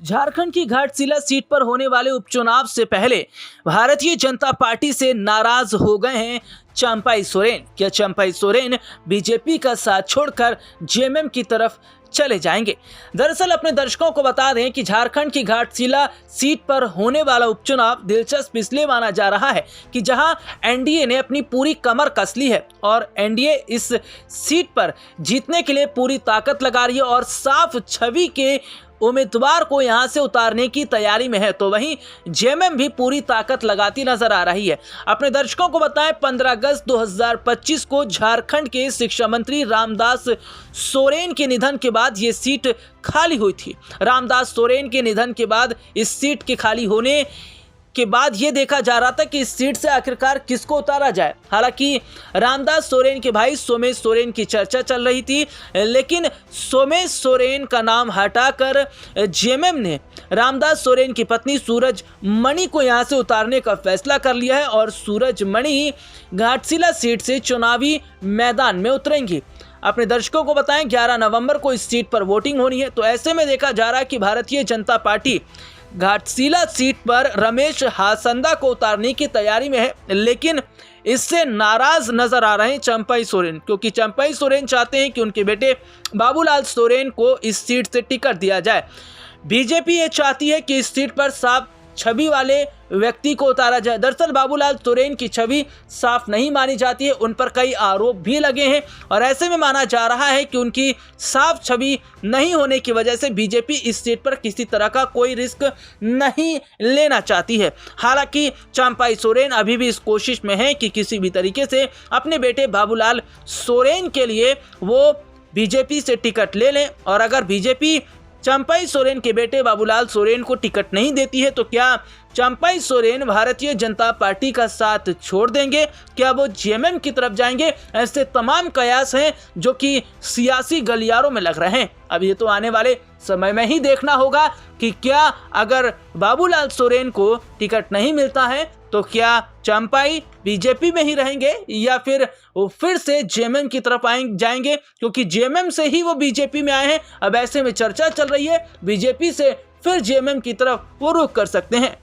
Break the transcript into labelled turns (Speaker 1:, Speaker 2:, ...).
Speaker 1: झारखंड की घाटशिला सीट पर होने वाले उपचुनाव से पहले भारतीय जनता पार्टी से नाराज हो गए हैं चंपाई सोरेन। क्या चंपाई सोरेन बीजेपी का साथ छोड़कर जेएमएम की तरफ चले जाएंगे? दरअसल अपने दर्शकों को बता दें कि झारखंड की घाटशिला सीट पर होने वाला उपचुनाव दिलचस्प इसलिए माना जा रहा है कि जहां एनडीए ने अपनी पूरी कमर कस ली है और एनडीए इस सीट पर जीतने के लिए पूरी ताकत लगा रही है और साफ छवि के उम्मीदवार को यहां से उतारने की तैयारी में है, तो वहीं जेएमएम भी पूरी ताकत लगाती नजर आ रही है। अपने दर्शकों को बताएं, 15 अगस्त 2025 को झारखंड के शिक्षा मंत्री रामदास सोरेन के निधन के बाद ये सीट खाली हुई थी। रामदास सोरेन के निधन के बाद इस सीट के खाली होने के बाद ये देखा जा रहा था कि इस सीट से आखिरकार किसको उतारा जाए। हालांकि रामदास सोरेन के भाई सोमेश सोरेन की चर्चा चल रही थी, लेकिन सोमेश सोरेन का नाम हटाकर जेएमएम ने रामदास सोरेन की पत्नी सूरजमणि को यहां से उतारने का फैसला कर लिया है और सूरजमणि घाटशिला सीट से चुनावी मैदान में उतरेंगी। अपने दर्शकों को बताएं, 11 नवंबर को इस सीट पर वोटिंग होनी है, तो ऐसे में देखा जा रहा है कि भारतीय जनता पार्टी घाटशिला सीट पर रमेश हासंदा को उतारने की तैयारी में है, लेकिन इससे नाराज नजर आ रहे हैं चंपाई सोरेन, क्योंकि चंपाई सोरेन चाहते हैं कि उनके बेटे बाबूलाल सोरेन को इस सीट से टिकट दिया जाए। बीजेपी ये चाहती है कि इस सीट पर साफ छवि वाले व्यक्ति को उतारा जाए। दरअसल बाबूलाल सोरेन की छवि साफ नहीं मानी जाती है, उन पर कई आरोप भी लगे हैं और ऐसे में माना जा रहा है कि उनकी साफ छवि नहीं होने की वजह से बीजेपी इस सीट पर किसी तरह का कोई रिस्क नहीं लेना चाहती है। हालांकि चंपाई सोरेन अभी भी इस कोशिश में है कि किसी भी तरीके से अपने बेटे बाबूलाल सोरेन के लिए वो बीजेपी से टिकट ले लें, और अगर बीजेपी चंपाई सोरेन के बेटे बाबूलाल सोरेन को टिकट नहीं देती है तो क्या चंपाई सोरेन भारतीय जनता पार्टी का साथ छोड़ देंगे? क्या वो जेएमएम की तरफ जाएंगे? ऐसे तमाम कयास हैं जो कि सियासी गलियारों में लग रहे हैं। अब ये तो आने वाले समय में ही देखना होगा कि क्या अगर बाबूलाल सोरेन को टिकट नहीं मिलता है तो क्या चंपाई बीजेपी में ही रहेंगे या फिर वो फिर से जेएमएम की तरफ जाएंगे, क्योंकि जेएमएम से ही वो बीजेपी में आए हैं। अब ऐसे में चर्चा चल रही है बीजेपी से फिर जेएमएम की तरफ वो रुख कर सकते हैं।